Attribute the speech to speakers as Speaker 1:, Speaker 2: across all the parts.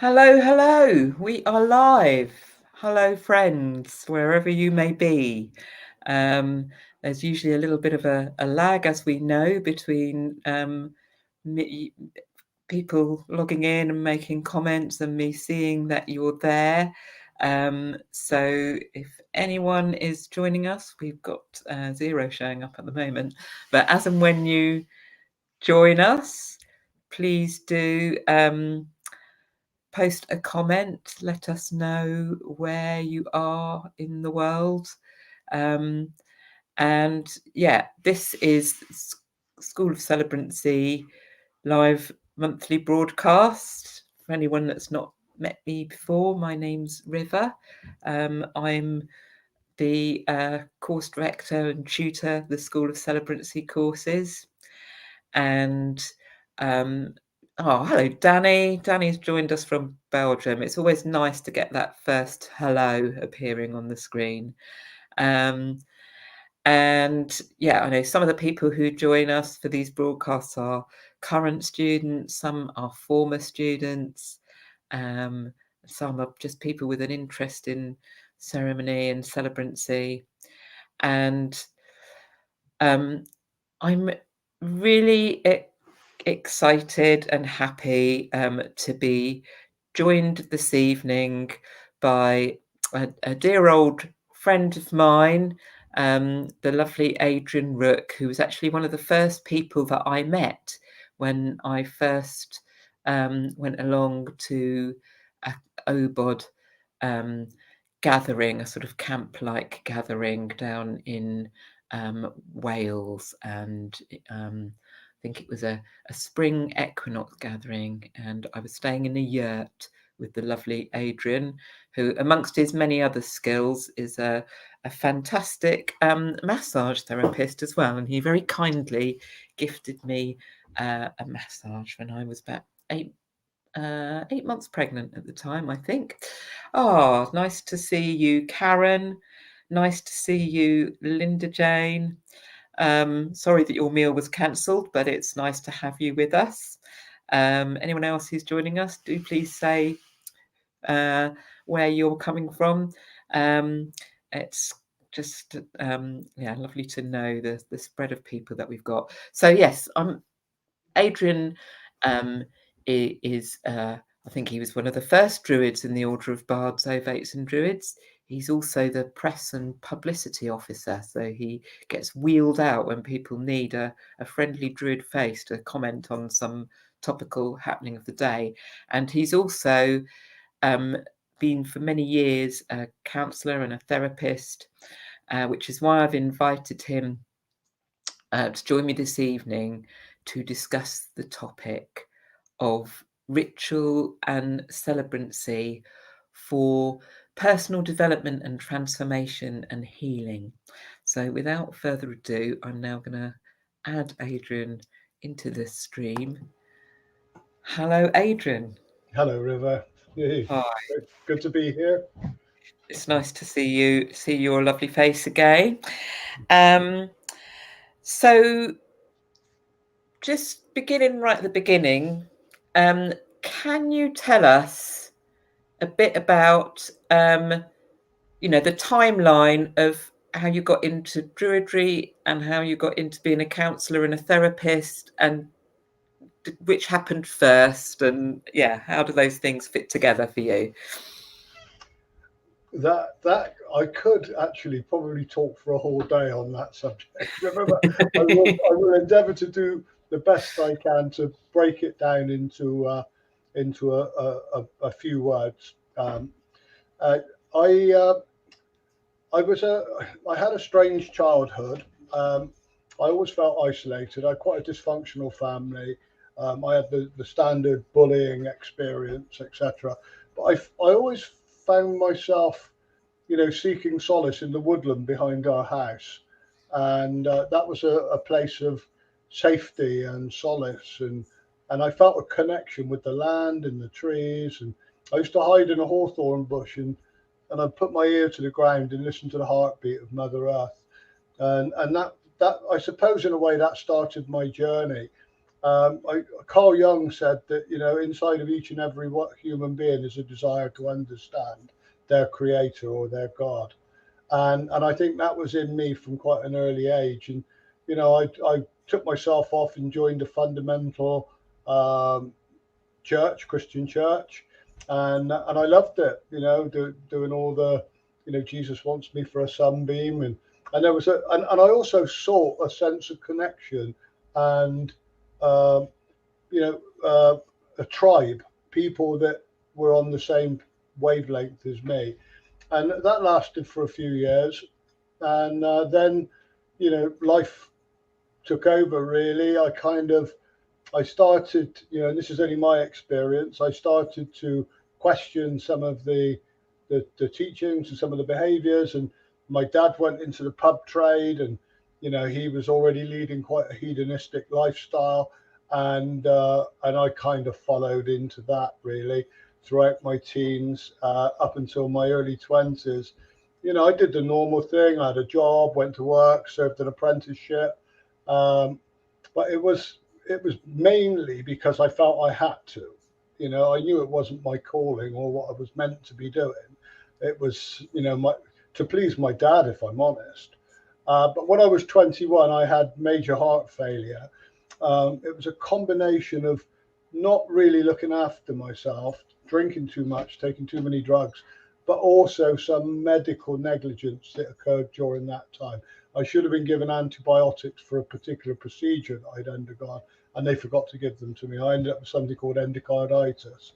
Speaker 1: Hello, hello. We are live. Hello, friends, wherever you may be. There's usually a little bit of a lag, as we know, between people logging in and making comments and me seeing that you're there. So if anyone is joining us, we've got 0 showing up at the moment. But as and when you join us, please do post a comment, let us know where you are in the world. And yeah, this is School of Celebrancy live monthly broadcast. For anyone that's not met me before, my name's River. I'm the course director and tutor of the School of Celebrancy courses. And hello, Danny. Danny's joined us from Belgium. It's always nice to get that first hello appearing on the screen. And yeah, I know some of the people who join us for these broadcasts are current students, some are former students, some are just people with an interest in ceremony and celebrancy. And I'm really excited and happy to be joined this evening by a dear old friend of mine, the lovely Adrian Rooke, who was actually one of the first people that I met when I first went along to a OBOD gathering, a sort of camp-like gathering down in Wales, and I think it was a spring equinox gathering, and I was staying in a yurt with the lovely Adrian, who, amongst his many other skills, is a fantastic massage therapist as well. And he very kindly gifted me a massage when I was about 8 months pregnant at the time, I think. Oh, nice to see you, Karen. Nice to see you, Linda Jane. Sorry that your meal was cancelled, but it's nice to have you with us. Anyone else who's joining us, do please say where you're coming from. It's just lovely to know the spread of people that we've got. So yes, Adrian is I think he was one of the first druids in the Order of Bards, Ovates and Druids. He's also the press and publicity officer, so he gets wheeled out when people need a friendly druid face to comment on some topical happening of the day. And he's also been for many years a counsellor and a therapist, which is why I've invited him to join me this evening to discuss the topic of ritual and celebrancy for personal development and transformation and healing. So without further ado, I'm now going to add Adrian into the stream. Hello, Adrian.
Speaker 2: Hello, River. Hey,
Speaker 1: Hi.
Speaker 2: good to be here.
Speaker 1: It's nice to see your lovely face again. So just beginning right at the beginning, can you tell us a bit about the timeline of how you got into druidry and how you got into being a counsellor and a therapist, and which happened first, and how do those things fit together for you?
Speaker 2: That I could actually probably talk for a whole day on that subject. Remember, I will endeavour to do the best I can to break it down into a few words. Uh, I I had a strange childhood. I always felt isolated. I had quite a dysfunctional family. I had the standard bullying experience, etc. But I always found myself, seeking solace in the woodland behind our house, and that was a place of safety and solace, and I felt a connection with the land and the trees, and I used to hide in a hawthorn bush and I'd put my ear to the ground and listen to the heartbeat of Mother Earth, and that I suppose in a way that started my journey. Carl Jung said that, inside of each and every human being is a desire to understand their creator or their God. And I think that was in me from quite an early age. And, I took myself off and joined a fundamental Christian church. And I loved it, doing all the, Jesus wants me for a sunbeam. And there was and I also saw a sense of connection and, um, you know, a tribe, people that were on the same wavelength as me. And that lasted for a few years. And then, life took over, really. I started, and this is only my experience, I started to question some of the teachings and some of the behaviors. And my dad went into the pub trade, and, he was already leading quite a hedonistic lifestyle. And I kind of followed into that, really, throughout my teens, up until my early 20s. I did the normal thing. I had a job, went to work, served an apprenticeship. But it was mainly because I felt I had to. I knew it wasn't my calling or what I was meant to be doing. It was, to please my dad, if I'm honest. But when I was 21, I had major heart failure. It was a combination of not really looking after myself, drinking too much, taking too many drugs, but also some medical negligence that occurred during that time. I should have been given antibiotics for a particular procedure that I'd undergone, and they forgot to give them to me. I ended up with something called endocarditis.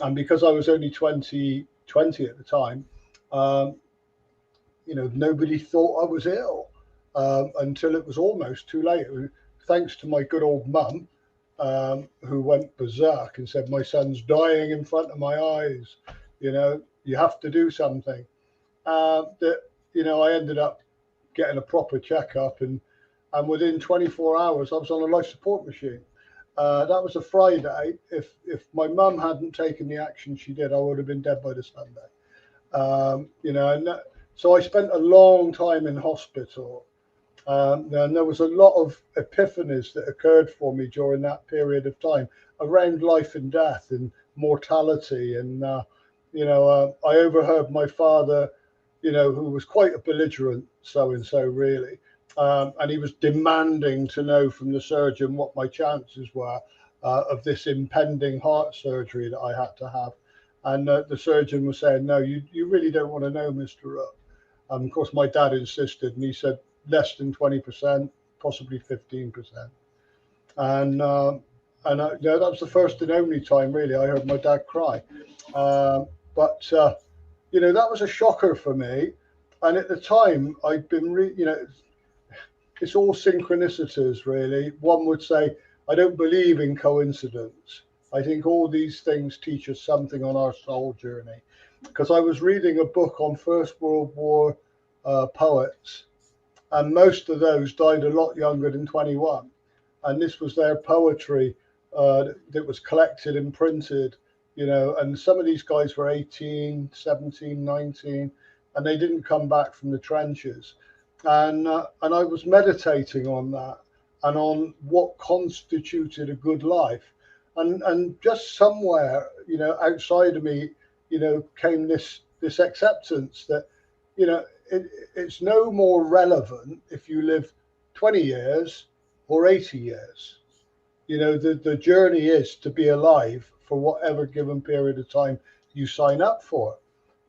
Speaker 2: And because I was only 20 at the time, nobody thought I was ill until it was almost too late. Thanks to my good old mum, who went berserk and said, "My son's dying in front of my eyes. You have to do something." I ended up getting a proper checkup, and within 24 hours, I was on a life support machine. That was a Friday. If my mum hadn't taken the action she did, I would have been dead by the Sunday. So I spent a long time in hospital. And there was a lot of epiphanies that occurred for me during that period of time around life and death and mortality. And, I overheard my father, who was quite a belligerent so-and-so, really. And he was demanding to know from the surgeon what my chances were of this impending heart surgery that I had to have. And the surgeon was saying, "No, you really don't want to know, Mr. Rooke." Of course, my dad insisted, and he said less than 20%, possibly 15%. And that was the first and only time, really, I heard my dad cry. But that was a shocker for me. And at the time, I'd been, it's all synchronicities, really. One would say, I don't believe in coincidence. I think all these things teach us something on our soul journey. Because I was reading a book on First World War poets, and most of those died a lot younger than 21. And this was their poetry that was collected and printed, and some of these guys were 18, 17, 19, and they didn't come back from the trenches. And I was meditating on that and on what constituted a good life. And just somewhere, outside of me, came this acceptance that, it's no more relevant if you live 20 years or 80 years. The journey is to be alive for whatever given period of time you sign up for.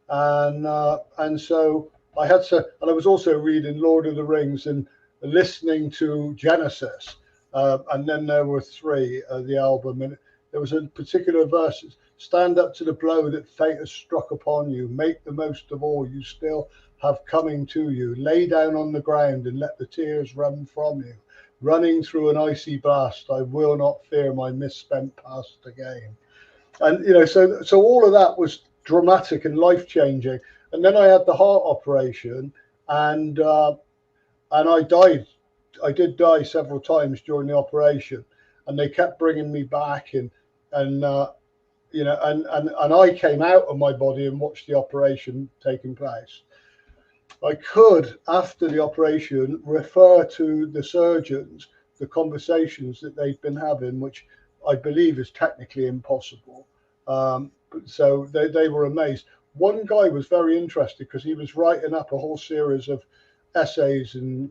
Speaker 2: And so I had to, and I was also reading Lord of the Rings and listening to Genesis. And then there were three, the album, and there was a particular verse: "Stand up to the blow that fate has struck upon you. Make the most of all you still have coming to you. Lay down on the ground and let the tears run from you. Running through an icy blast, I will not fear my misspent past again." And so all of that was dramatic and life changing. And then I had the heart operation, and I died. I did die several times during the operation, and they kept bringing me back, and I came out of my body and watched the operation taking place. I could, after the operation, refer to the surgeons the conversations that they've been having, which I believe is technically impossible. So they were amazed. One guy was very interested because he was writing up a whole series of essays and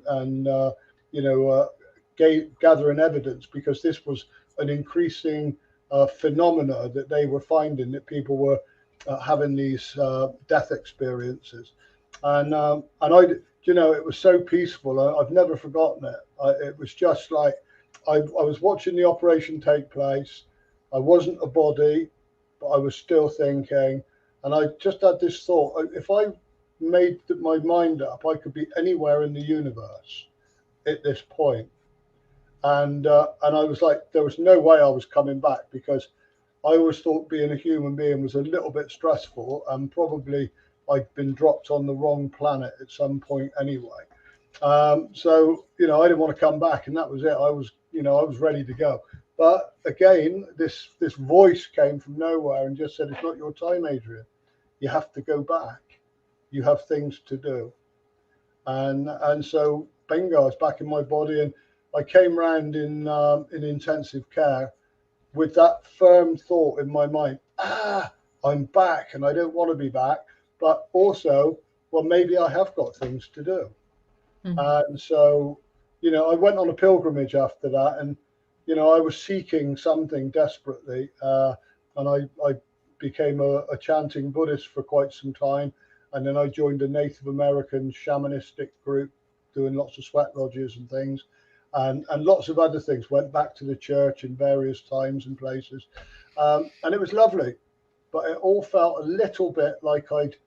Speaker 2: you know, gathering evidence, because this was an increasing phenomena that they were finding, that people were having these death experiences, and I, you know, it was so peaceful. I've never forgotten it. It was just like I was watching the operation take place. I wasn't a body, but I was still thinking, and I just had this thought: if I made my mind up, I could be anywhere in the universe at this point. And I was like, there was no way I was coming back, because I always thought being a human being was a little bit stressful, and probably I'd been dropped on the wrong planet at some point anyway. So you know, I didn't want to come back, and that was it. I was, you know, I was ready to go. But again, this voice came from nowhere and just said, "It's not your time, Adrian. You have to go back. You have things to do." And so bingo, I was back in my body, and I came round in intensive care with that firm thought in my mind: I'm back, and I don't want to be back, but also, well, maybe I have got things to do. And so, you know, I went on a pilgrimage after that, and you know, I was seeking something desperately, and I became a chanting Buddhist for quite some time, and then I joined a Native American shamanistic group, doing lots of sweat lodges and things, and lots of other things. Went back to the church in various times and places, and it was lovely, but it all felt a little bit like I'd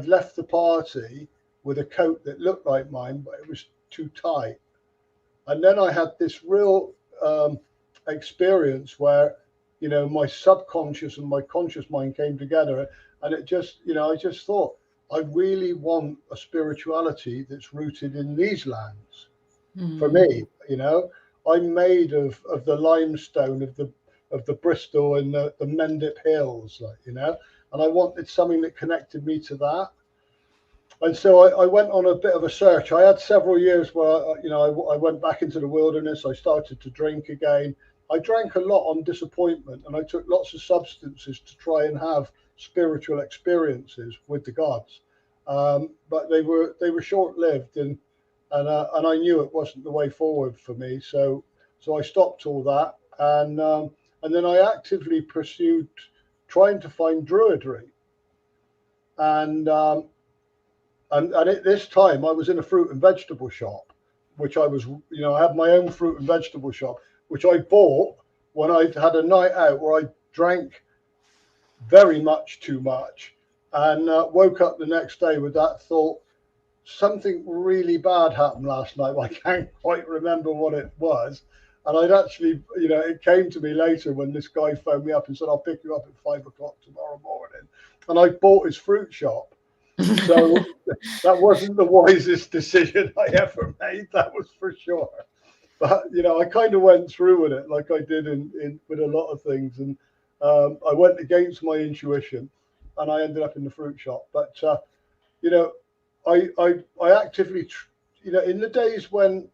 Speaker 2: left the party with a coat that looked like mine, but it was too tight. And then I had this real experience where, you know, my subconscious and my conscious mind came together, and it just, you know, I just thought, I really want a spirituality that's rooted in these lands. For me, you know, I'm made of the limestone of the Bristol and the Mendip Hills, like, you know, and I wanted something that connected me to that. And so I went on a bit of a search. I had several years where, you know, I went back into the wilderness. I started to drink again. I drank a lot on disappointment, and I took lots of substances to try and have spiritual experiences with the gods. But they were short lived, and I knew it wasn't the way forward for me. So I stopped all that, and then I actively pursued trying to find druidry, and and at this time I was in a fruit and vegetable shop, which I was, you know, I had my own fruit and vegetable shop, which I bought when I had a night out where I drank very much too much, and woke up the next day with that thought: something really bad happened last night. I can't quite remember what it was. And I'd actually, you know, it came to me later when this guy phoned me up and said, "I'll pick you up at 5 o'clock tomorrow morning." And I bought his fruit shop. So that wasn't the wisest decision I ever made, that was for sure. But you know, I kind of went through with it like I did in with a lot of things, and I went against my intuition, and I ended up in the fruit shop. But you know, I actively, you know, in the days when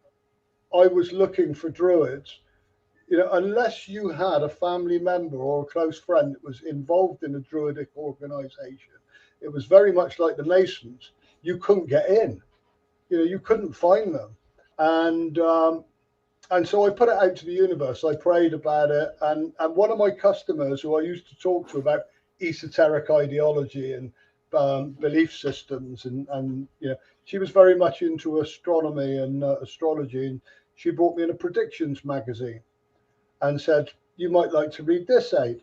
Speaker 2: I was looking for druids, you know, unless you had a family member or a close friend that was involved in a druidic organization, it was very much like the Masons. You couldn't get in. You know, you couldn't find them, and so I put it out to the universe. I prayed about it, and one of my customers who I used to talk to about esoteric ideology and belief systems, and you know, she was very much into astronomy and astrology, and she brought me in a predictions magazine and said, "You might like to read this, Aid."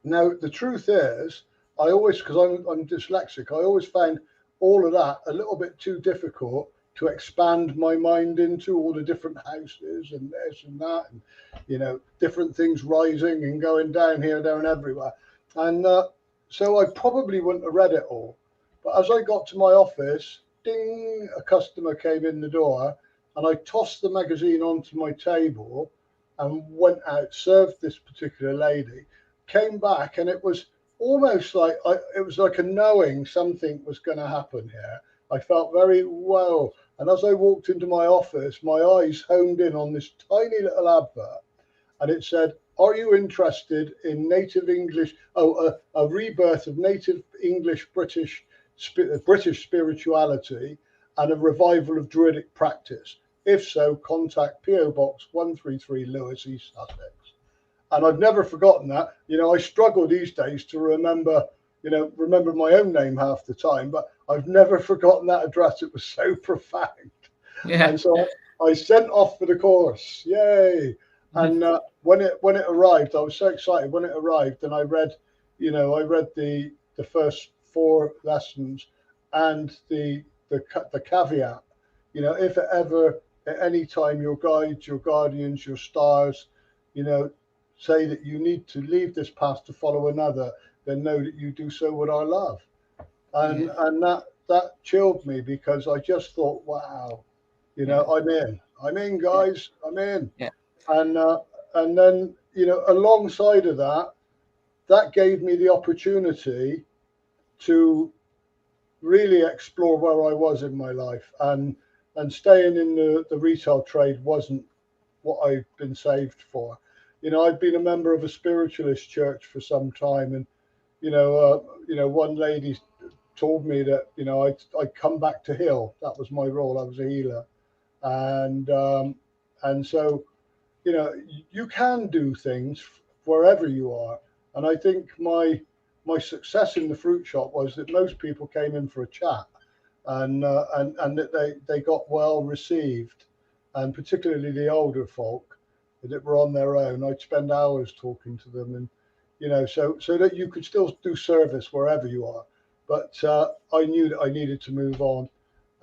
Speaker 2: Now the truth is, I always, because I'm dyslexic, I always found all of that a little bit too difficult to expand my mind into, all the different houses and this and that, and you know, different things rising and going down here, there, and everywhere. And so I probably wouldn't have read it all. But as I got to my office, ding, a customer came in the door, and I tossed the magazine onto my table and went out, served this particular lady, came back, and it was almost like it was like a knowing something was going to happen here. I felt very well, And as I walked into my office, my eyes honed in on this tiny little advert, and it said, "Are you interested in native English? A rebirth of native English British spirituality and a revival of Druidic practice. If so, contact PO Box 133 Lewis, East Sussex." And I've never forgotten that. I struggle these days to remember my own name half the time, but I've never forgotten that address. It was so profound.
Speaker 1: Yeah.
Speaker 2: And so I sent off for the course. Yay! And when it arrived, I was so excited when it arrived, and I read the first 4 lessons and the caveat. If ever at any time your guides, your guardians, your stars, say that you need to leave this path to follow another, then know that you do so with our love. And that chilled me, because I just thought, wow, I'm in, guys, I'm in.
Speaker 1: Yeah.
Speaker 2: And then, alongside of that gave me the opportunity to really explore where I was in my life, and staying in the retail trade wasn't what I've been saved for. I'd been a member of a spiritualist church for some time, and one lady told me that I'd come back to heal. That was my role. I was a healer, and so you can do things wherever you are. And I think my success in the fruit shop was that most people came in for a chat, and that they got well received, and particularly the older folk that were on their own. I'd spend hours talking to them, and so that you could still do service wherever you are. But I knew that I needed to move on,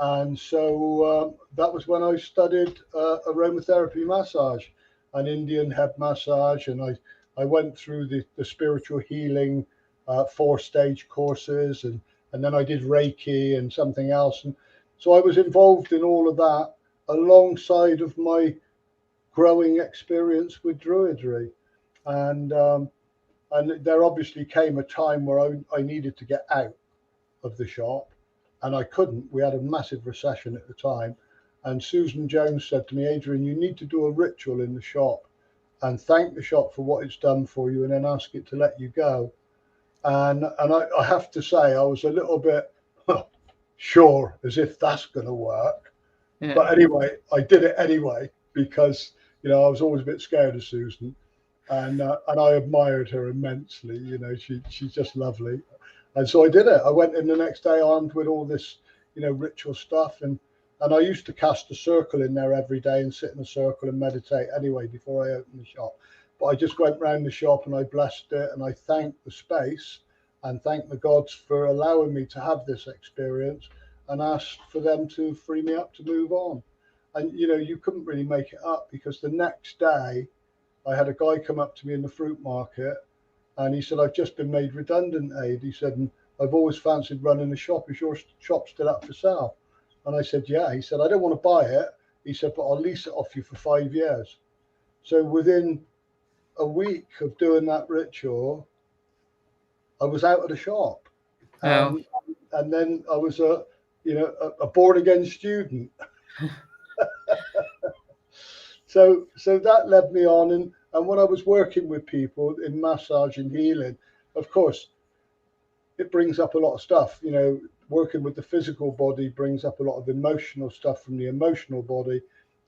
Speaker 2: and so that was when I studied aromatherapy massage and Indian head massage, and I went through the spiritual healing 4-stage courses, and then I did Reiki and something else, and so I was involved in all of that alongside of my growing experience with Druidry, and there obviously came a time where I needed to get out of the shop, and I couldn't. We had a massive recession at the time, and Susan Jones said to me, "Adrian, you need to do a ritual in the shop and thank the shop for what it's done for you, and then ask it to let you go." And I have to say, I was a little bit sure, as if that's going to work.
Speaker 1: Yeah.
Speaker 2: But anyway, I did it anyway, because I was always a bit scared of Susan, and I admired her immensely. She's just lovely, and so I did it. I went in the next day armed with all this ritual stuff, and I used to cast a circle in there every day and sit in a circle and meditate anyway before I opened the shop. But I just went round the shop and I blessed it, and I thanked the space and thanked the gods for allowing me to have this experience, and asked for them to free me up to move on. And you couldn't really make it up, because the next day I had a guy come up to me in the fruit market, and he said, "I've just been made redundant, Aid." He said, "And I've always fancied running a shop. Is your shop still up for sale?" And I said, "Yeah." He said, "I don't want to buy it." He said, "But I'll lease it off you for 5 years." So within a week of doing that ritual, I was out of the shop, and then I was a born again student. So that led me on, and when I was working with people in massage and healing, of course, it brings up a lot of stuff. Working with the physical body brings up a lot of emotional stuff from the emotional body,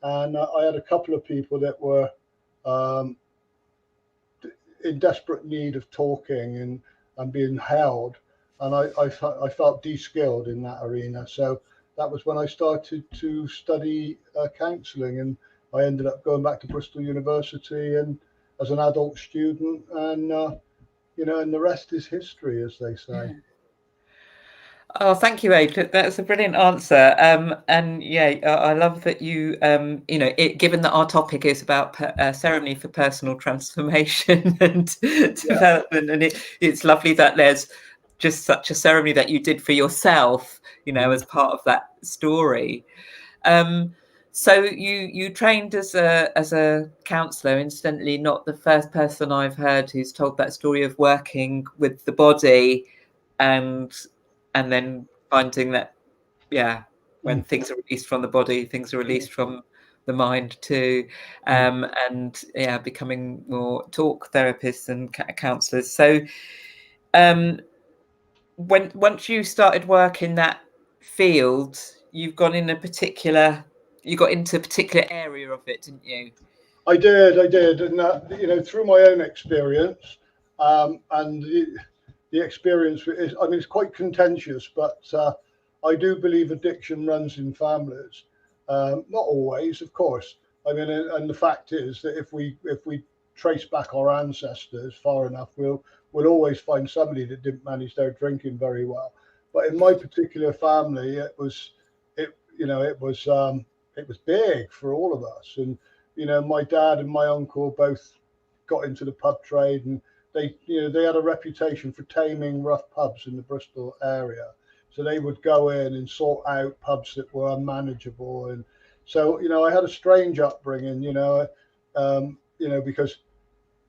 Speaker 2: and I had a couple of people that were in desperate need of talking and being held, and I felt de-skilled in that arena. So that was when I started to study counselling, and I ended up going back to Bristol University and as an adult student, and and the rest is history, as they say.
Speaker 1: Yeah. Oh, thank you, Adrian. That's a brilliant answer. And yeah, I love that you, given that our topic is about ceremony for personal transformation and development, and it's lovely that there's just such a ceremony that you did for yourself, as part of that story. So you trained as a counsellor. Incidentally, not the first person I've heard who's told that story of working with the body and then finding that, when things are released from the body, things are released from the mind too, and yeah, becoming more talk therapists and counsellors. So once you started work in that field, you got into a particular area of it, didn't you?
Speaker 2: I did, and through my own experience, and the experience is, I mean, it's quite contentious, but I do believe addiction runs in families. Not always, of course. I mean, and the fact is that if we trace back our ancestors far enough, we'll always find somebody that didn't manage their drinking very well. But in my particular family, it was big for all of us. And my dad and my uncle both got into the pub trade, and they had a reputation for taming rough pubs in the Bristol area. So they would go in and sort out pubs that were unmanageable. And so I had a strange upbringing, because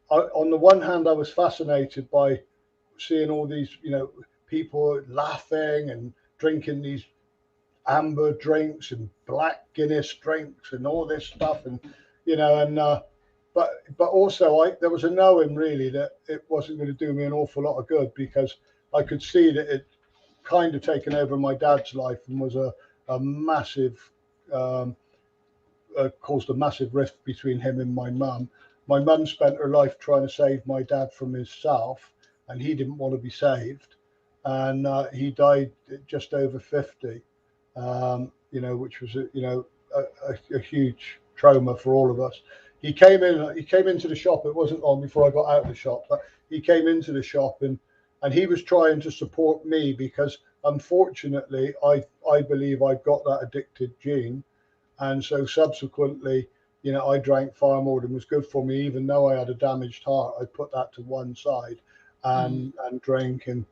Speaker 2: on the one hand I was fascinated by seeing all these people laughing and drinking these amber drinks and black Guinness drinks and all this stuff, and but also there was a knowing really that it wasn't going to do me an awful lot of good, because I could see that it kind of taken over my dad's life and was a massive caused a massive rift between him and my mum. My mum spent her life trying to save my dad from himself, and he didn't want to be saved, and he died just over 50. Which was a huge trauma for all of us. He came into the shop. It wasn't long before I got out of the shop, but he came into the shop and he was trying to support me, because unfortunately I believe I've got that addicted gene, and so subsequently I drank far more than was good for me. Even though I had a damaged heart, I put that to one side and drank and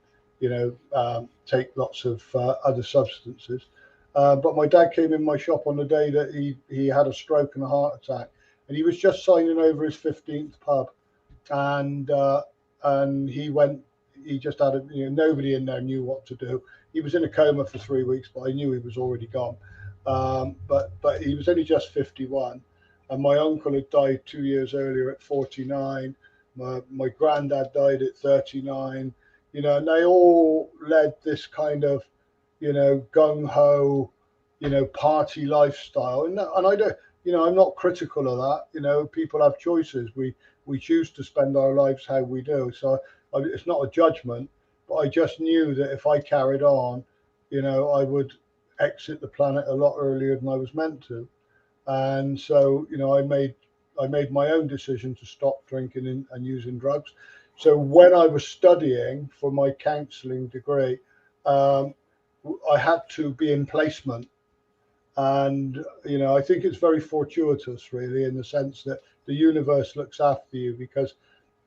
Speaker 2: take lots of other substances. But my dad came in my shop on the day that he had a stroke and a heart attack, and he was just signing over his 15th pub, and he just had nobody in there knew what to do. He was in a coma for 3 weeks, but I knew he was already gone. But he was only just 51, and my uncle had died 2 years earlier at 49. My granddad died at 39. And they all led this kind of gung ho, party lifestyle, and I don't, I'm not critical of that. People have choices. We choose to spend our lives how we do. So it's not a judgment, but I just knew that if I carried on, I would exit the planet a lot earlier than I was meant to. And so, I made my own decision to stop drinking and using drugs. So when I was studying for my counselling degree, I had to be in placement, and I think it's very fortuitous, really, in the sense that the universe looks after you, because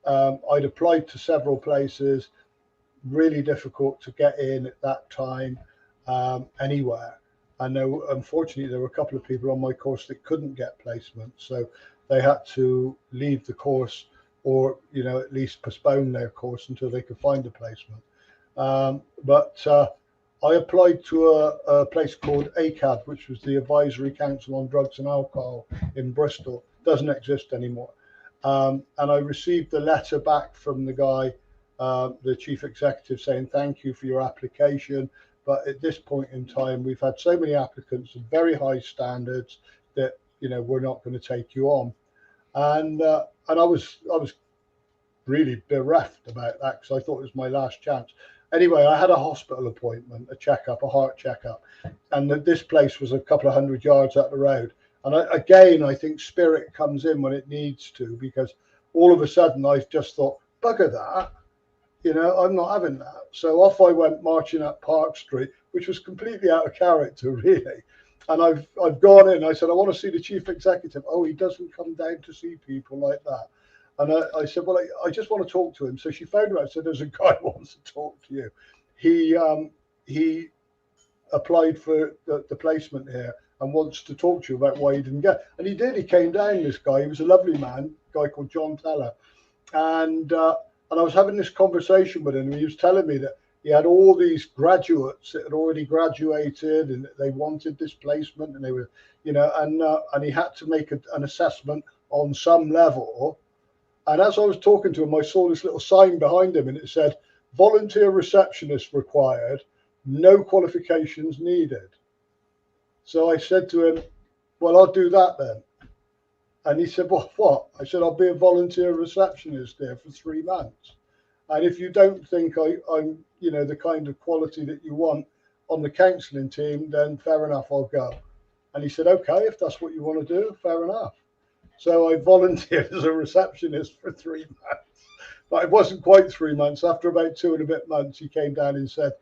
Speaker 2: I'd applied to several places, really difficult to get in at that time, anywhere. And unfortunately, there were a couple of people on my course that couldn't get placement, so they had to leave the course, or at least postpone their course until they could find a placement. But I applied to a place called ACAD, which was the Advisory Council on Drugs and Alcohol in Bristol. Doesn't exist anymore. And I received a letter back from the guy, the chief executive, saying thank you for your application, but at this point in time we've had so many applicants of very high standards that we're not going to take you on. And I was really bereft about that, because I thought it was my last chance. Anyway, I had a hospital appointment, a heart checkup, and this place was a couple of 100 yards up the road. And I think spirit comes in when it needs to, because all of a sudden I just thought, bugger that, I'm not having that. So off I went marching up Park Street, which was completely out of character, really. And I've gone in. I said, I want to see the chief executive. Oh, he doesn't come down to see people like that. And I said, well, I just want to talk to him. So she phoned me and said, there's a guy who wants to talk to you. He applied for the placement here and wants to talk to you about why he didn't get. And he did. He came down, this guy. He was a lovely man, a guy called John Teller. And I was having this conversation with him, and he was telling me that he had all these graduates that had already graduated and they wanted this placement, and they were, and he had to make an assessment on some level. And as I was talking to him, I saw this little sign behind him, and it said, "Volunteer receptionist required, no qualifications needed." So I said to him, "Well, I'll do that then." And he said, "Well, what?" I said, "I'll be a volunteer receptionist there for 3 months. And if you don't think I'm, the kind of quality that you want on the counselling team, then fair enough, I'll go." And he said, "Okay, if that's what you want to do, fair enough." So I volunteered as a receptionist for 3 months. But it wasn't quite 3 months. After about 2 and a bit months, he came down and said,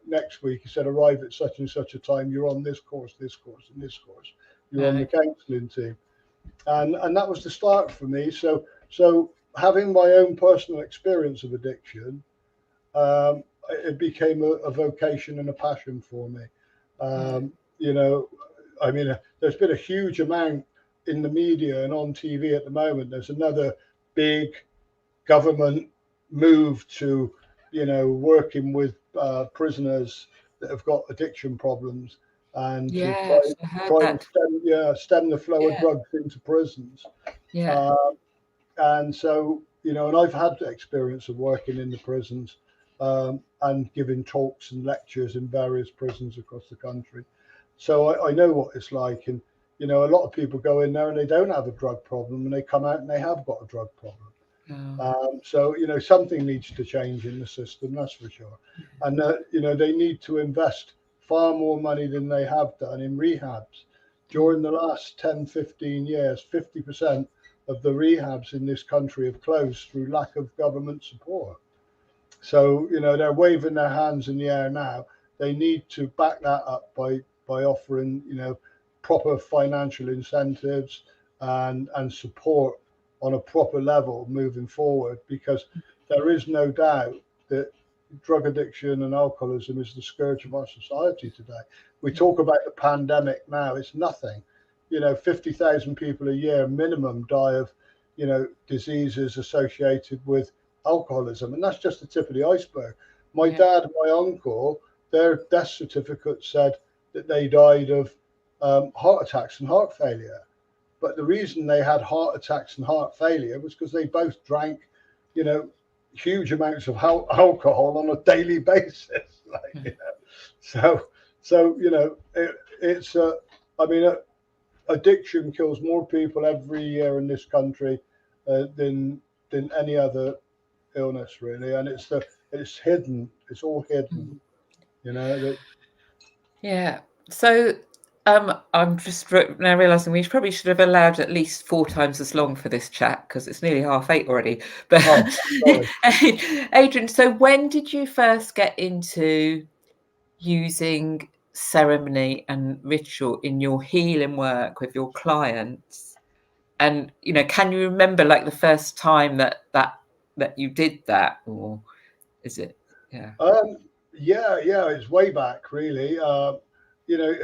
Speaker 2: "Next week," he said, "arrive at such and such a time. You're on this course, and this course. You're on the counselling team." And that was the start for me. So having my own personal experience of addiction, it became a vocation and a passion for me. There's been a huge amount in the media and on TV at the moment. There's another big government move to, working with prisoners that have got addiction problems, and to
Speaker 1: Yes, I heard
Speaker 2: try and
Speaker 1: that.
Speaker 2: stem the flow of
Speaker 1: Yeah,
Speaker 2: drugs into prisons.
Speaker 1: yeah,
Speaker 2: Uh, and so, and I've had the experience of working in the prisons, and giving talks and lectures in various prisons across the country. So I know what it's like. And, a lot of people go in there and they don't have a drug problem, and they come out and they have got a drug problem. So, something needs to change in the system, that's for sure. And, they need to invest far more money than they have done in rehabs. During the last 10, 15 years, 50% of the rehabs in this country have closed through lack of government support. So, they're waving their hands in the air now. They need to back that up by offering, proper financial incentives and support on a proper level moving forward, because there is no doubt that drug addiction and alcoholism is the scourge of our society today. We talk about the pandemic now, it's nothing. 50,000 people a year minimum die of, diseases associated with alcoholism. And that's just the tip of the iceberg. My dad and my uncle, their death certificate said that they died of heart attacks and heart failure. But the reason they had heart attacks and heart failure was because they both drank, huge amounts of alcohol on a daily basis. So it's addiction kills more people every year in this country than any other illness, really. And it's hidden. It's all hidden. That.
Speaker 1: yeah. So I'm just now realizing we probably should have allowed at least 4 times as long for this chat, because it's nearly 8:30 already. But
Speaker 2: Oh, sorry.
Speaker 1: Adrian, so when did you first get into using ceremony and ritual in your healing work with your clients? And can you remember like the first time that you did that, or is it? Yeah.
Speaker 2: Yeah, it's way back, really. You know,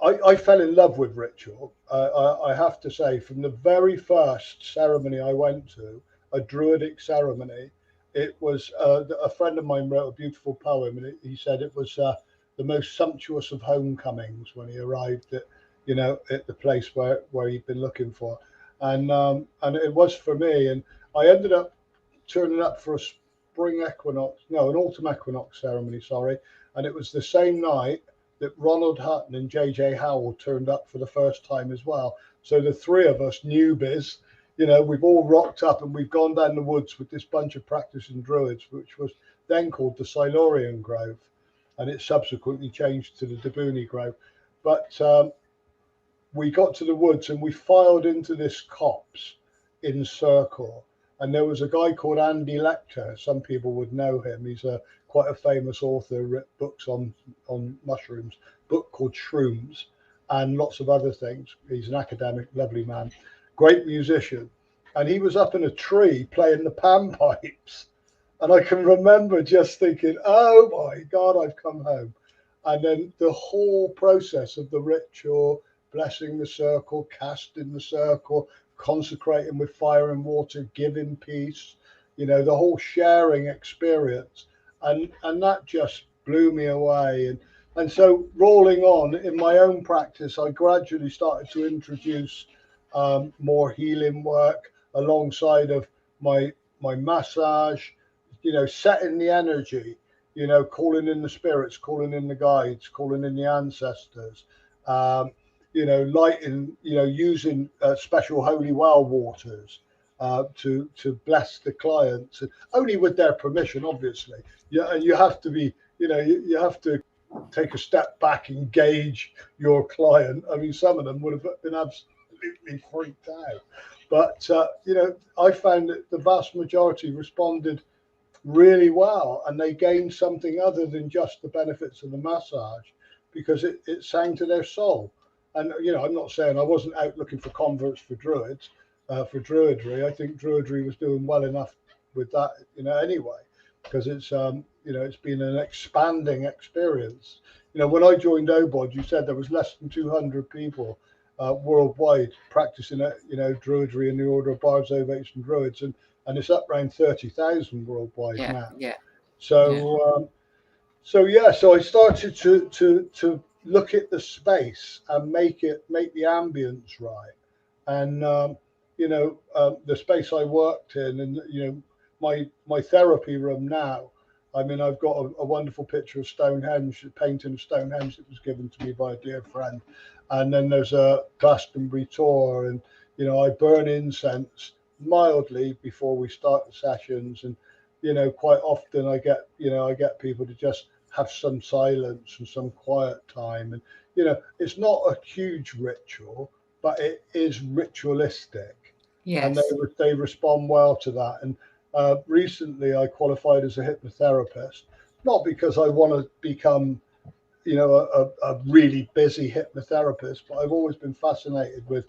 Speaker 2: I fell in love with ritual. I have to say, from the very first ceremony I went to, a druidic ceremony, it was a friend of mine wrote a beautiful poem, and he said it was the most sumptuous of homecomings when he arrived at the place where he'd been looking for, and it was for me. And I ended up turning up for a an autumn equinox ceremony, sorry, and it was the same night that Ronald Hutton and JJ Howell turned up for the first time as well. So the three of us newbies, we've all rocked up and we've gone down the woods with this bunch of practicing druids, which was then called the Silurian Grove, and it subsequently changed to the Dabuni Grove. But we got to the woods and we filed into this copse in circle. And there was a guy called Andy Lecter. Some people would know him. He's quite a famous author, wrote books on mushrooms, book called Shrooms, and lots of other things. He's an academic, lovely man, great musician. And he was up in a tree playing the panpipes. And I can remember just thinking, oh my God, I've come home. And then the whole process of the ritual, blessing the circle, casting the circle, consecrating with fire and water, giving peace, the whole sharing experience, and that just blew me away. And so rolling on in my own practice, I gradually started to introduce more healing work alongside of my massage, setting the energy, calling in the spirits, calling in the guides, calling in the ancestors, um, lighting, using special holy well waters to bless the clients, and only with their permission, obviously. Yeah, and you have to be, you have to take a step back, engage your client. I mean, some of them would have been absolutely freaked out, but I found that the vast majority responded really well, and they gained something other than just the benefits of the massage, because it sang to their soul. And I'm not saying I wasn't out looking for converts for druids, for druidry. I think druidry was doing well enough with that, anyway, because it's been an expanding experience. When I joined OBOD, you said there was less than 200 people worldwide practicing, druidry in the order of bards, ovates, and druids, and it's up around 30,000 worldwide
Speaker 1: Yeah,
Speaker 2: now.
Speaker 1: yeah, yeah,
Speaker 2: So I started to look at the space and make the ambience right, and the space I worked in, and my therapy room now. I mean, I've got a wonderful picture of Stonehenge, a painting of Stonehenge that was given to me by a dear friend, and then there's a Glastonbury tour, and I burn incense mildly before we start the sessions, and quite often I get people to just have some silence and some quiet time, and it's not a huge ritual, but it is ritualistic, and
Speaker 1: yes,
Speaker 2: they respond well to that. And recently I qualified as a hypnotherapist, not because I want to become a really busy hypnotherapist, but I've always been fascinated with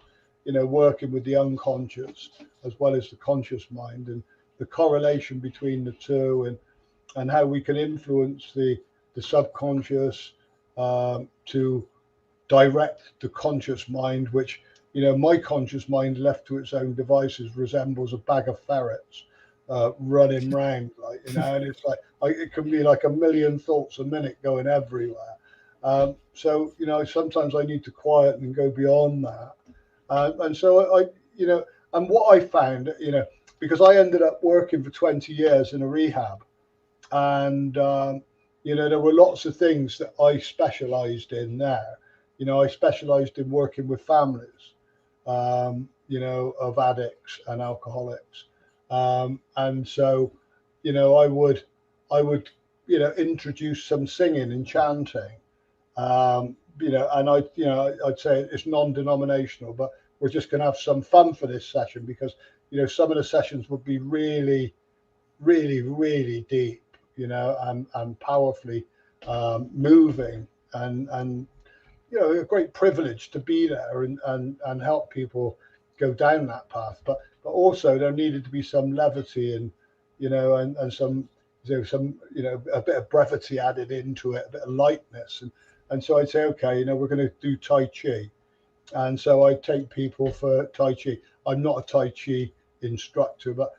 Speaker 2: working with the unconscious as well as the conscious mind, and the correlation between the two, and how we can influence the subconscious to direct the conscious mind, which my conscious mind, left to its own devices, resembles a bag of ferrets running round, like, and it's like it can be like a million thoughts a minute going everywhere. So sometimes I need to quieten and go beyond that, and so and what I found, because I ended up working for 20 years in a rehab, and there were lots of things that I specialized in there. I specialized in working with families, of addicts and alcoholics, and so I would introduce some singing and chanting, and I'd say it's non-denominational, but we're just going to have some fun for this session, because some of the sessions would be really, really, really deep, and powerfully moving, and a great privilege to be there, and help people go down that path. But also there needed to be some levity, and and some a bit of brevity added into it, a bit of lightness, and so I'd say, okay, we're going to do Tai Chi, and so I take people for Tai Chi. I'm not a Tai Chi instructor, but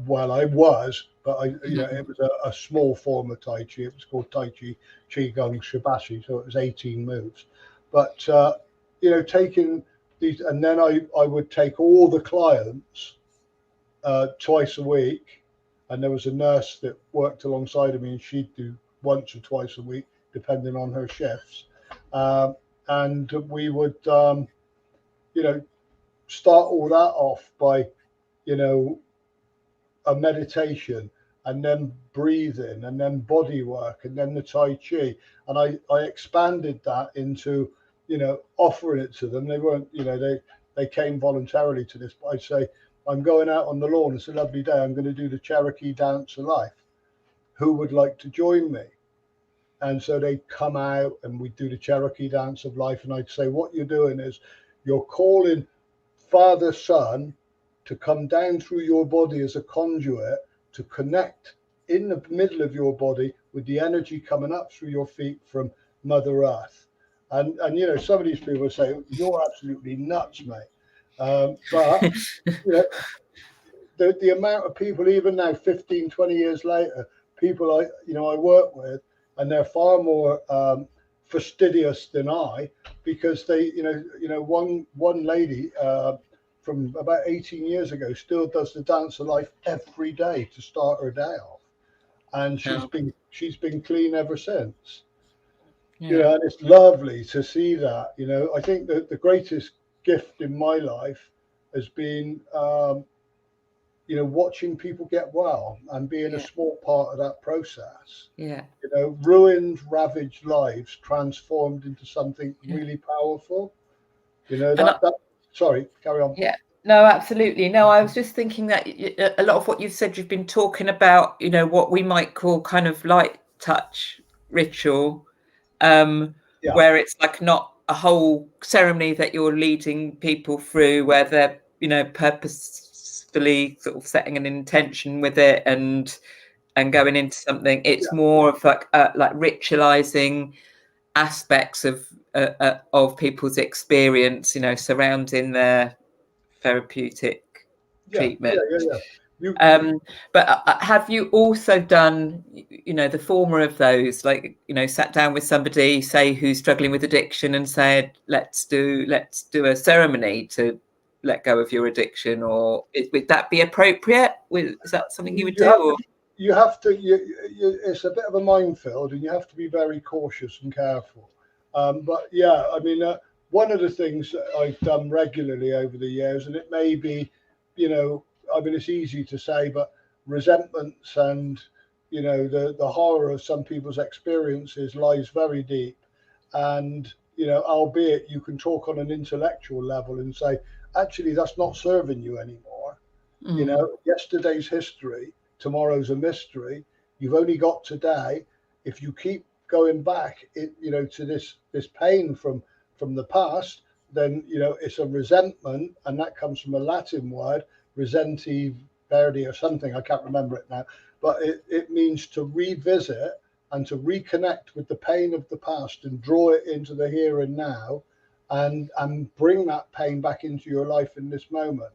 Speaker 2: well, I was, but it was a small form of Tai Chi. It was called Tai Chi, Qigong, Shibashi, so it was 18 moves. But taking these, and then I would take all the clients twice a week, and there was a nurse that worked alongside of me, and she'd do once or twice a week, depending on her shifts, and we would start all that off by a meditation, and then breathing, and then body work, and then the Tai Chi. And I expanded that into, offering it to them. They weren't, they came voluntarily to this, but I'd say, I'm going out on the lawn. It's a lovely day. I'm going to do the Cherokee dance of life. Who would like to join me? And so they'd come out, and we'd do the Cherokee dance of life. And I'd say, what you're doing is you're calling Father, Son, to come down through your body as a conduit to connect in the middle of your body with the energy coming up through your feet from Mother Earth. And some of these people say, you're absolutely nuts, mate. But the amount of people, even now, 15, 20 years later, people I work with, and they're far more fastidious than I, because they, one lady from about 18 years ago still does the dance of life every day to start her day off, and
Speaker 1: Oh,
Speaker 2: she's been clean ever since.
Speaker 1: yeah,
Speaker 2: And it's lovely to see that. I think that the greatest gift in my life has been watching people get well and being a
Speaker 1: yeah,
Speaker 2: small part of that process.
Speaker 1: yeah,
Speaker 2: Ruined, ravaged lives transformed into something
Speaker 1: yeah.
Speaker 2: really powerful.
Speaker 1: And
Speaker 2: Sorry, carry on.
Speaker 1: yeah, no, absolutely. No, I was just thinking that a lot of what you've said, you've been talking about, what we might call kind of light touch ritual,
Speaker 2: Yeah,
Speaker 1: where it's like not a whole ceremony that you're leading people through, where they're, purposefully sort of setting an intention with it and going into something. It's
Speaker 2: yeah,
Speaker 1: more of like ritualizing aspects of people's experience, surrounding their therapeutic
Speaker 2: yeah, yeah,
Speaker 1: treatment.
Speaker 2: yeah, yeah. You,
Speaker 1: But have you also done, the former of those, like, sat down with somebody, say, who's struggling with addiction, and said, let's do a ceremony to let go of your addiction? Or would that be appropriate? Is that something you would
Speaker 2: you
Speaker 1: do?
Speaker 2: have to
Speaker 1: Or
Speaker 2: it's a bit of a minefield, and you have to be very cautious and careful. But yeah, I mean, one of the things that I've done regularly over the years, and it may be, I mean, it's easy to say, but resentments and the horror of some people's experiences lies very deep, and albeit you can talk on an intellectual level and say, actually, that's not serving you anymore. Yesterday's history, tomorrow's a mystery. You've only got today. If you keep going back, to this pain from the past, then it's a resentment, and that comes from a Latin word, resenti verdi or something. I can't remember it now, but it means to revisit and to reconnect with the pain of the past and draw it into the here and now, and bring that pain back into your life in this moment.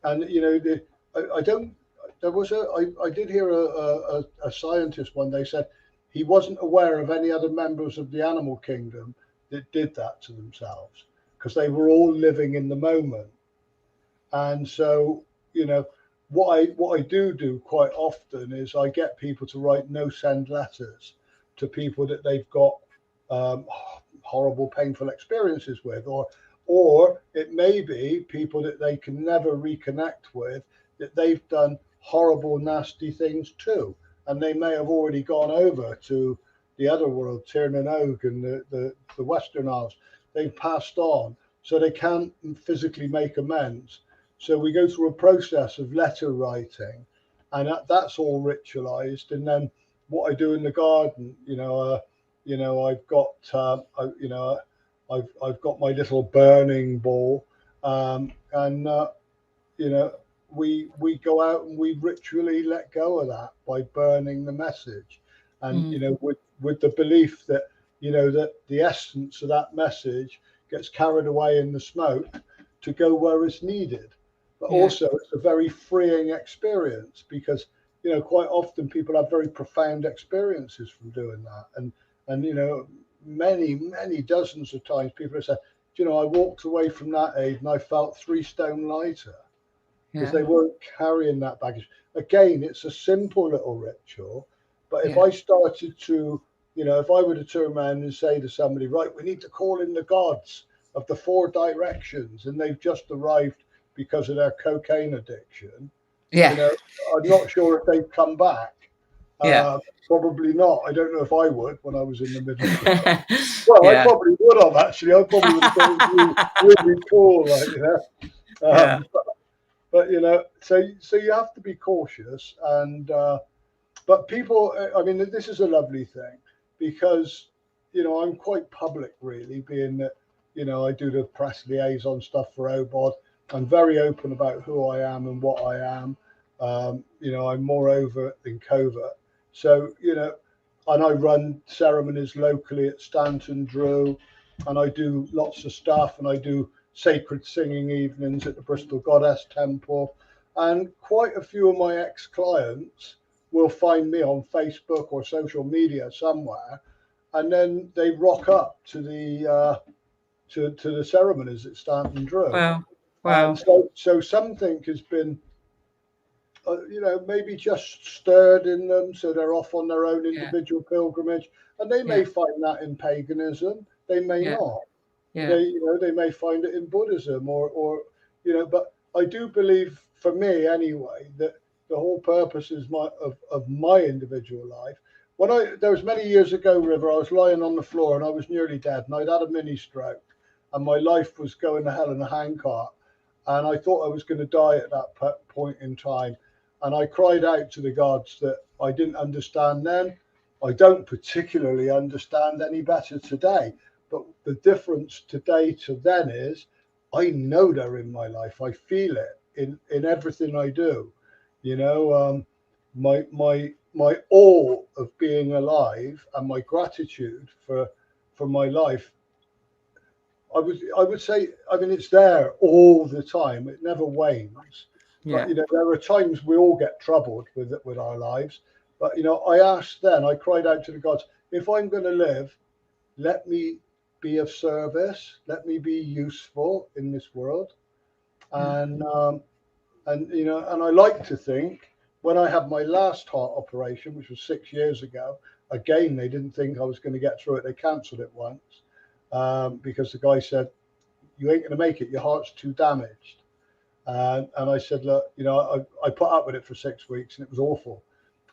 Speaker 2: And I don't. There was I did hear a scientist one day said he wasn't aware of any other members of the animal kingdom that did that to themselves, because they were all living in the moment. And so, what I do quite often is I get people to write no send letters to people that they've got um, horrible, painful experiences with, or it may be people that they can never reconnect with, that they've done horrible, nasty things too, and they may have already gone over to the other world, Tirnan and Og and the Western Isles. They've passed on, so they can't physically make amends. So we go through a process of letter writing, and that's all ritualized. And then what I do in the garden, I've got, I've got my little burning ball, and we go out and we ritually let go of that by burning the message, and with the belief that that the essence of that message gets carried away in the smoke to go where it's needed. But
Speaker 1: yeah,
Speaker 2: also, it's a very freeing experience, because quite often people have very profound experiences from doing that, and many dozens of times people have said, I walked away from that aid and I felt 3 stone lighter, because
Speaker 1: yeah,
Speaker 2: they weren't carrying that baggage. Again, it's a simple little ritual, but if
Speaker 1: yeah,
Speaker 2: I started to, if I were to turn around and say to somebody, right, we need to call in the gods of the 4 directions, and they've just arrived because of their cocaine addiction,
Speaker 1: yeah,
Speaker 2: I'm not sure if they'd come back.
Speaker 1: yeah.
Speaker 2: Probably not. I don't know if I would when I was in the middle of it. Well, I
Speaker 1: Yeah,
Speaker 2: probably would have, actually. I probably would have thought it was really, really cool,
Speaker 1: yeah,
Speaker 2: but so you have to be cautious, and but people, I mean, this is a lovely thing, because I'm quite public, really, being that I do the press liaison stuff for OBOD. I'm very open about who I am and what I am. I'm more overt than covert. So and I run ceremonies locally at Stanton Drew, and I do lots of stuff, and I do sacred singing evenings at the Bristol Goddess Temple. And quite a few of my ex-clients will find me on Facebook or social media somewhere, and then they rock up to the to the ceremonies at Stanton Drew.
Speaker 1: Wow.
Speaker 2: And
Speaker 1: Wow.
Speaker 2: so something has been, maybe just stirred in them, so they're off on their own
Speaker 1: Yeah.
Speaker 2: individual pilgrimage, and they
Speaker 1: Yeah.
Speaker 2: may find that in paganism, they may
Speaker 1: Yeah.
Speaker 2: not.
Speaker 1: Yeah.
Speaker 2: They may find it in Buddhism, but I do believe, for me anyway, that the whole purpose is of my individual life. There was many years ago, River, I was lying on the floor and I was nearly dead, and I'd had a mini stroke, and my life was going to hell in a handcart, and I thought I was going to die at that point in time, and I cried out to the gods that I didn't understand then. I don't particularly understand any better today, but the difference today to then is I know they're in my life. I feel it in everything I do. My awe of being alive and my gratitude for my life. I would say, I mean, it's there all the time. It never wanes. But
Speaker 1: Yeah.
Speaker 2: there are times we all get troubled with our lives. But I asked then, I cried out to the gods, if I'm going to live, let me be of service, let me be useful in this world.
Speaker 1: Yeah.
Speaker 2: And I like to think, when I had my last heart operation, which was 6 years ago, again they didn't think I was going to get through it. They cancelled it once, because the guy said, you ain't going to make it, your heart's too damaged. And I said, look, I put up with it for 6 weeks and it was awful.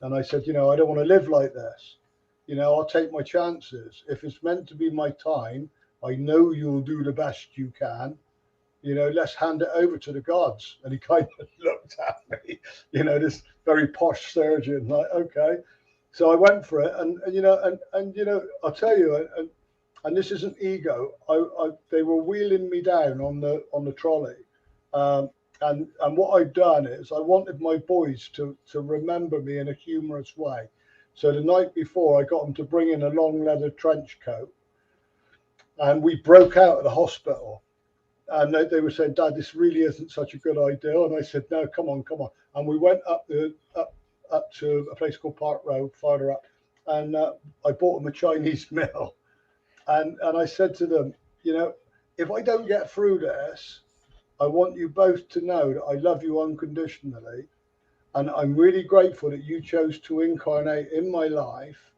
Speaker 2: And I said, I don't want to live like this. I'll take my chances. If it's meant to be my time, I know you'll do the best you can. Let's hand it over to the gods. And he kind of looked at me, this very posh surgeon, like, okay. So I went for it, and I'll tell you, and this isn't ego. They were wheeling me down on the trolley, um, and what I'd done is I wanted my boys to remember me in a humorous way. So the night before, I got them to bring in a long leather trench coat, and we broke out of the hospital. And they were saying, Dad, this really isn't such a good idea. And I said, no, come on, come on. And we went up to a place called Park Road, farther up, and I bought them a Chinese meal. And I said to them, if I don't get through this, I want you both to know that I love you unconditionally. And I'm really grateful that you chose to incarnate in my life.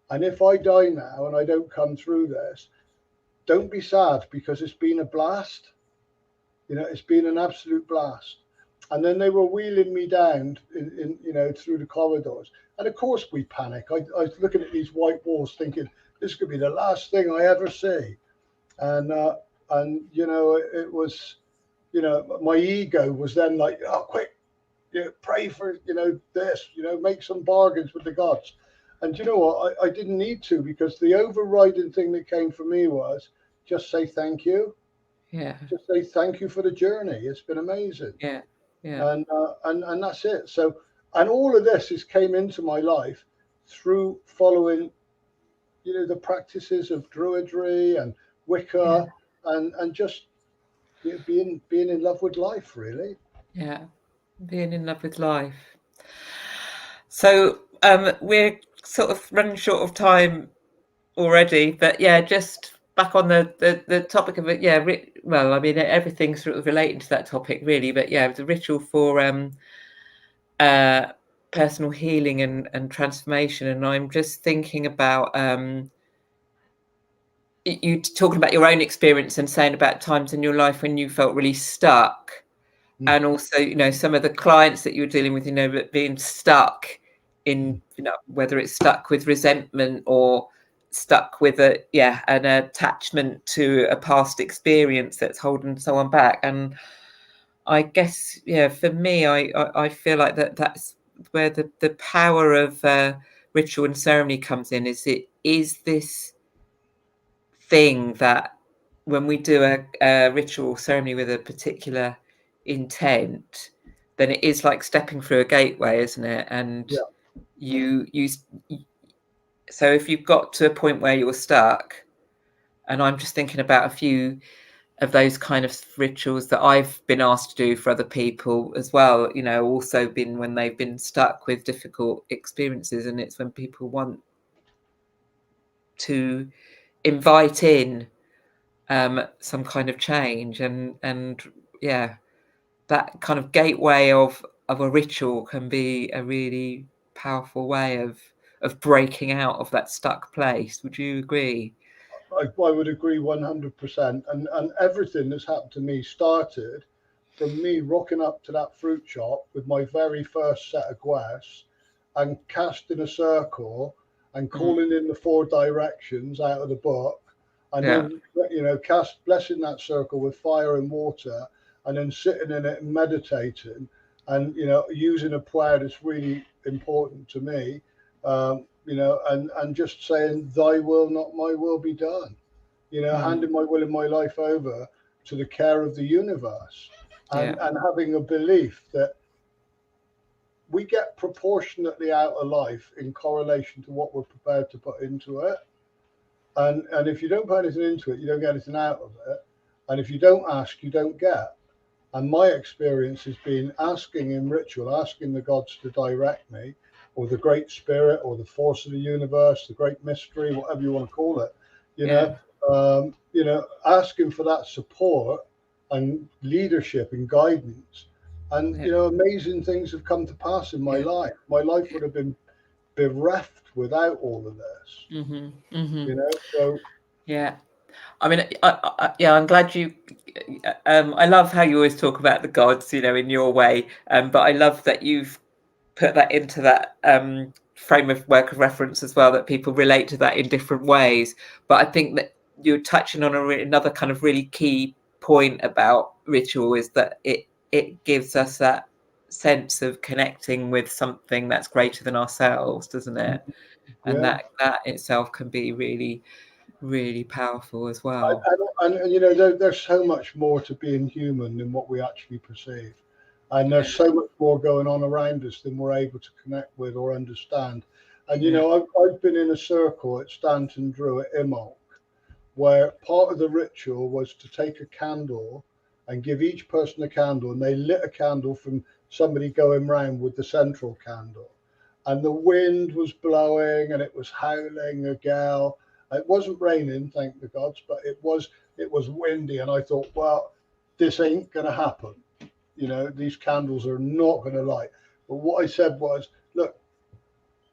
Speaker 2: And if I die now and I don't come through this, don't be sad, because it's been a blast. It's been an absolute blast. And then they were wheeling me down through the corridors. And of course we panic. I was looking at these white walls thinking, this could be the last thing I ever see. And it was, my ego was then like, oh, quick, pray for, this, make some bargains with the gods. And you know what? I didn't need to, because the overriding thing that came for me was just say thank you.
Speaker 1: Yeah.
Speaker 2: Just say thank you for the journey. It's been amazing.
Speaker 1: Yeah. Yeah.
Speaker 2: And that's it. So, and all of this came into my life through following, the practices of Druidry and
Speaker 1: Yeah.
Speaker 2: Wicca, and just being in love with life, really.
Speaker 1: Yeah. Being in love with life. So we're sort of running short of time already, but yeah, just back on the topic of it. Yeah, well, I mean, everything's sort of related to that topic, really. But yeah, the ritual for personal healing and transformation. And I'm just thinking about you talking about your own experience and saying about times in your life when you felt really stuck,
Speaker 2: Mm.
Speaker 1: and also some of the clients that you were dealing with, being stuck in whether it's stuck with resentment or stuck with an attachment to a past experience that's holding someone back. And I guess for me, I feel like that's where the power of ritual and ceremony comes in. Is this thing that when we do a ritual ceremony with a particular intent, then it is like stepping through a gateway, isn't it? And
Speaker 2: Yeah.
Speaker 1: you so if you've got to a point where you're stuck, and I'm just thinking about a few those kind of rituals that I've been asked to do for other people as well, you know, also been when they've been stuck with difficult experiences, and it's when people want to invite in some kind of change, and yeah, that kind of gateway of a ritual can be a really powerful way of breaking out of that stuck place. Would you agree?
Speaker 2: I would agree 100%. And everything that's happened to me started from me rocking up to that fruit shop with my very first set of guests and casting a circle and calling in the four directions out of the book, and
Speaker 1: Yeah,
Speaker 2: then, you know, cast blessing that circle with fire and water, and then sitting in it and meditating, and, you know, using a prayer that's really important to me, you know, and just saying, "Thy will, not my will, be done." You know, handing my will and my life over to the care of the universe,
Speaker 1: yeah,
Speaker 2: and having a belief that we get proportionately out of life in correlation to what we're prepared to put into it. And if you don't put anything into it, you don't get anything out of it. And if you don't ask, you don't get. And my experience has been asking in ritual, asking the gods to direct me, or the great spirit, or the force of the universe, the great mystery, whatever you want to call it.
Speaker 1: yeah,
Speaker 2: You know, asking for that support and leadership and guidance. And,
Speaker 1: yeah,
Speaker 2: you know, amazing things have come to pass in my
Speaker 1: yeah.
Speaker 2: life. My life would have been bereft without all of this. You know, so
Speaker 1: Yeah. I mean, yeah, I'm glad you. I love how you always talk about the gods, you know, in your way. But I love that you've put that into that frame of work of reference as well, that people relate to that in different ways. But I think that you're touching on another kind of really key point about ritual, is that it gives us that sense of connecting with something that's greater than ourselves, doesn't it? And
Speaker 2: yeah.
Speaker 1: that itself can be really, really powerful as well.
Speaker 2: And you know, there's so much more to being human than what we actually perceive, and
Speaker 1: Yeah,
Speaker 2: there's so much more going on around us than we're able to connect with or understand. And you
Speaker 1: yeah,
Speaker 2: know, I've been in a circle at Stanton Drew at Immol, where part of the ritual was to take a candle and give each person a candle, and they lit a candle from somebody going round with the central candle. And the wind was blowing and it was howling a gale. It wasn't raining, thank the gods, but it was windy. And I thought, well, this ain't gonna happen. You know, these candles are not gonna light. But what I said was, look,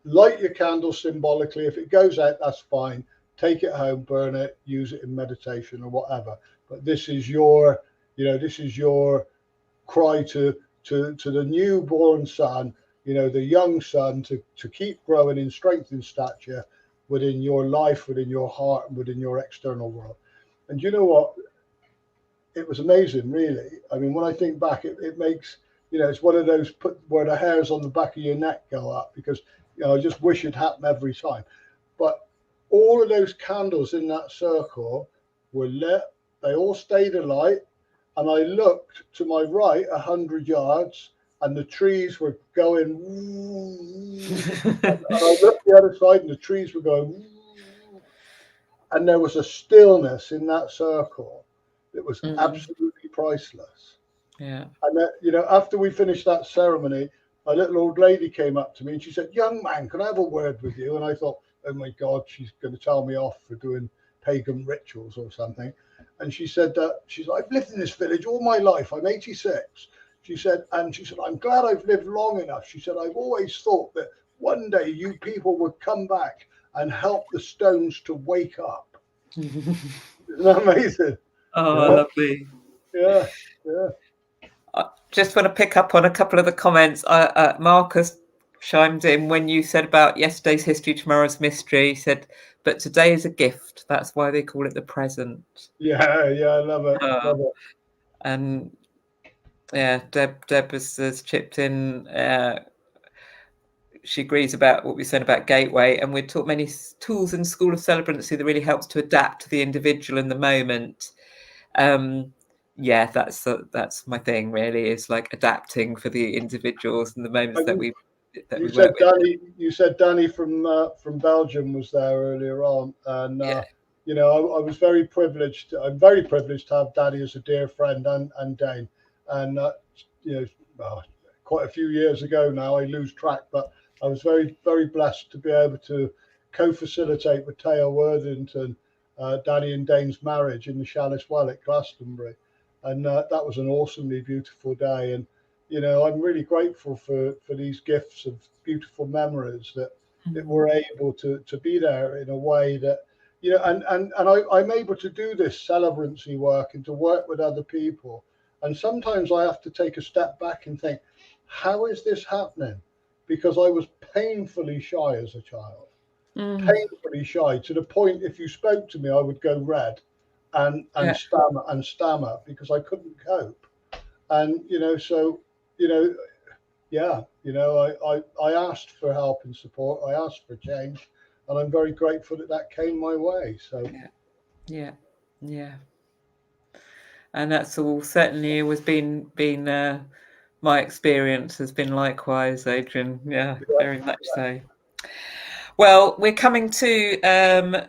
Speaker 2: light your candle symbolically. If it goes out, that's fine. Take it home, burn it, use it in meditation or whatever. But this is your, you know, this is your cry to the newborn son, you know, the young son, to keep growing in strength and stature within your life, within your heart, and within your external world. And you know what? It was amazing, really. I mean, when I think back, it makes, you know, it's one of those where the hairs on the back of your neck go up, because, you know, I just wish it happened every time. But all of those candles in that circle were lit. They all stayed alight, and I looked to my right 100 yards, and the trees were going. And I looked the other side, and the trees were going. And there was a stillness in that circle that was
Speaker 1: mm,
Speaker 2: absolutely priceless.
Speaker 1: yeah,
Speaker 2: And you know, after we finished that ceremony, a little old lady came up to me and she said, "Young man, can I have a word with you?" And I thought, "Oh my God, she's going to tell me off for doing pagan rituals or something." And she said that "I've lived in this village all my life. I'm 86." She said, "I'm glad I've lived long enough." She said, "I've always thought that one day you people would come back and help the stones to wake up." Isn't that amazing?
Speaker 1: oh,
Speaker 2: Yeah,
Speaker 1: lovely.
Speaker 2: yeah, yeah.
Speaker 1: I just want to pick up on a couple of the comments. Marcus chimed in when you said about yesterday's history, tomorrow's mystery. He said, but today is a gift. That's why they call it the present.
Speaker 2: Yeah, yeah, I love it.
Speaker 1: Uh,
Speaker 2: Love it.
Speaker 1: and yeah, Deb has chipped in. She agrees about what we said about Gateway, and we're taught many tools in School of Celebrancy that really helps to adapt to the individual in the moment. Yeah, that's my thing. Really, is like adapting for the individuals and the moments
Speaker 2: And
Speaker 1: that
Speaker 2: you
Speaker 1: we work
Speaker 2: said
Speaker 1: with.
Speaker 2: Danny. You said Danny from Belgium was there earlier on, and
Speaker 1: Yeah,
Speaker 2: you know, I was very privileged. I'm very privileged to have Daddy as a dear friend and Dane. And, you know, quite a few years ago now, I lose track, but I was very, very blessed to be able to co-facilitate with Taya Worthington, Danny and Dane's marriage in the Chalice Well at Glastonbury. And that was an awesomely beautiful day. And, you know, I'm really grateful for these gifts of beautiful memories that we're able to be there in a way that, you know, I'm able to do this celebrancy work and to work with other people. And sometimes I have to take a step back and think, how is this happening? Because I was painfully shy as a child, painfully shy to the point if you spoke to me, I would go red and
Speaker 1: Yeah.
Speaker 2: stammer because I couldn't cope. And, you know, so, you know, yeah, you know, I asked for help and support. I asked for change, and I'm very grateful that that came my way. So
Speaker 1: Yeah. Yeah. Yeah. And that's all certainly always been my experience has been likewise, Adrian. Yeah, very much so. Well, we're coming to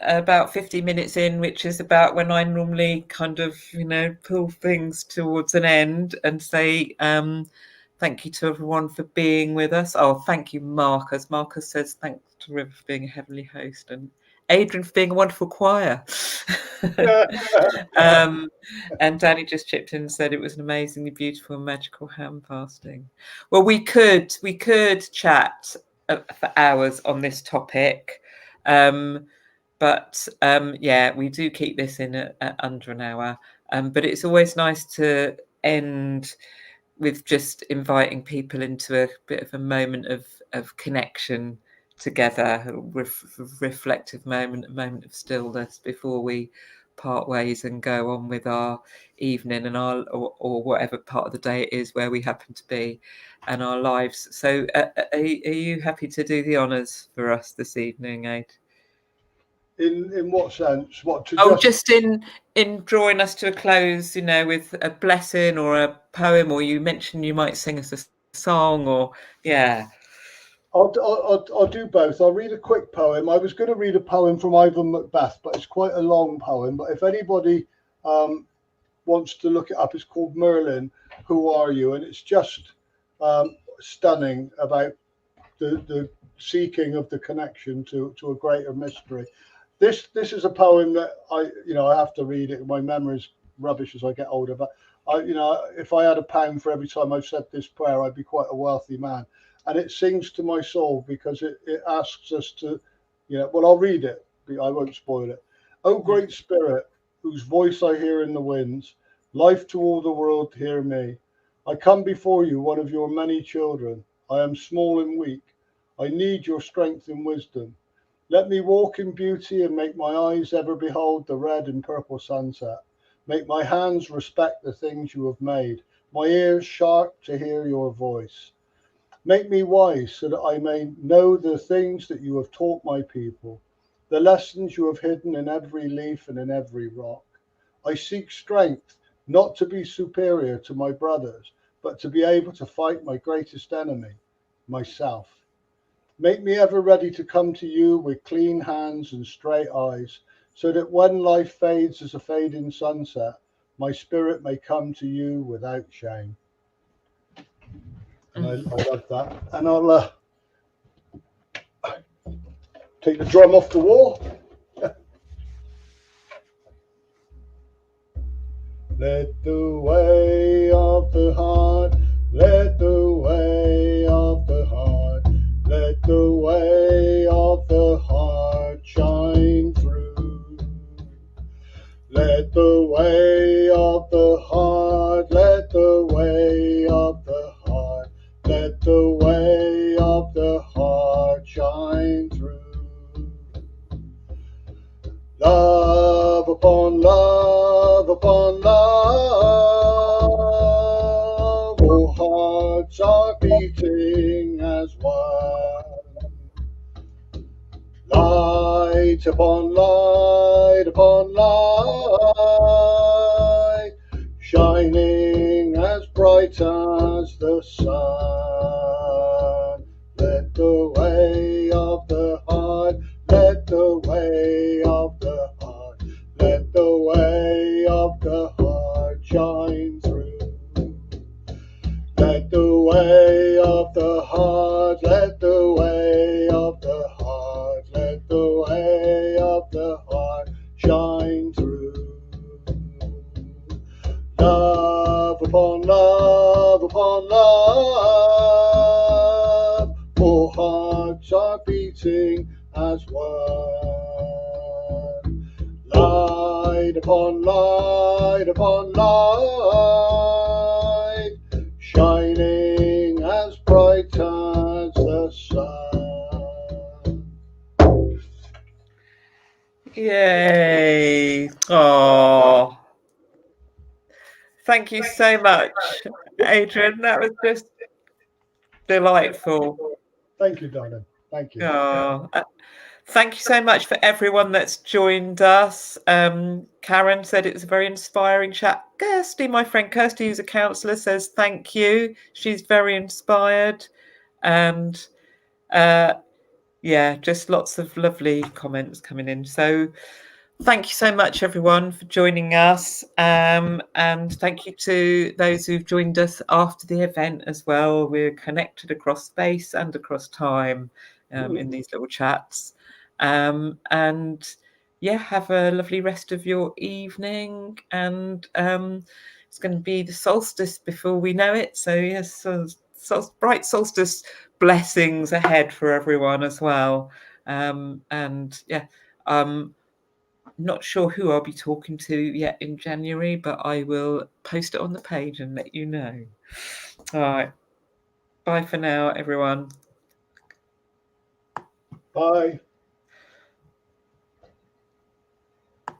Speaker 1: about 50 minutes in, which is about when I normally kind of, you know, pull things towards an end and say thank you to everyone for being with us. Oh, thank you, Marcus. Marcus says thanks to River for being a heavenly host and Adrian for being a wonderful choir. And Danny just chipped in and said it was an amazingly beautiful and magical hand fasting. Well, we could chat for hours on this topic, but yeah, we do keep this in at under an hour. But it's always nice to end with just inviting people into a bit of a moment of connection together, a reflective moment, a moment of stillness before we part ways and go on with our evening and our or whatever part of the day it is where we happen to be and our lives. So are you happy to do the honours for us this evening, Aid?
Speaker 2: in what sense? What to
Speaker 1: Oh,
Speaker 2: just
Speaker 1: just in drawing us to a close, you know, with a blessing or a poem, or you mentioned you might sing us a song, or yeah.
Speaker 2: I'll do both. I'll read a quick poem. I was going to read a poem from Ivan Macbeth, but it's quite a long poem. But if anybody wants to look it up, it's called Merlin, Who Are You? And it's just stunning about the seeking of the connection to a greater mystery. This is a poem that I have to read it. My memory's rubbish as I get older, but if I had £1 for every time I've said this prayer, I'd be quite a wealthy man. And it sings to my soul because it asks us to, well, I'll read it. I won't spoil it. O great spirit, whose voice I hear in the winds, life to all the world, hear me. I come before you, one of your many children. I am small and weak. I need your strength and wisdom. Let me walk in beauty and make my eyes ever behold the red and purple sunset. Make my hands respect the things you have made, my ears sharp to hear your voice. Make me wise so that I may know the things that you have taught my people, the lessons you have hidden in every leaf and in every rock. I seek strength, not to be superior to my brothers, but to be able to fight my greatest enemy, myself. Make me ever ready to come to you with clean hands and straight eyes, so that when life fades as a fading sunset, my spirit may come to you without shame. And I love that. And I'll take the drum off the wall. Let the way of the heart, let the way of the heart, let the way of the heart shine through. Let the way of the heart, let the way of the heart, let the way of the heart shine through. Love upon love upon love, all hearts are beating as one. Light upon light upon light, shining as bright as the sun. Let the way of the heart, let the way of the heart, hearts are beating as one. Light upon light upon light, shining as bright as the sun.
Speaker 1: Yay! Oh, thank you so much, Adrian. That was just delightful.
Speaker 2: Thank you, darling. Thank you.
Speaker 1: Oh, thank you so much for everyone that's joined us. Karen said it was a very inspiring chat. Kirsty, my friend Kirsty, who's a counsellor, says thank you. She's very inspired. And yeah, just lots of lovely comments coming in. So thank you so much, everyone, for joining us. And thank you to those who've joined us after the event as well. We're connected across space and across time in these little chats. And yeah, have a lovely rest of your evening. And it's going to be the solstice before we know it. So yes, so bright solstice blessings ahead for everyone as well. And yeah, not sure who I'll be talking to yet in January, but I will post it on the page and let you know. All right. Bye for now, everyone.
Speaker 2: Bye.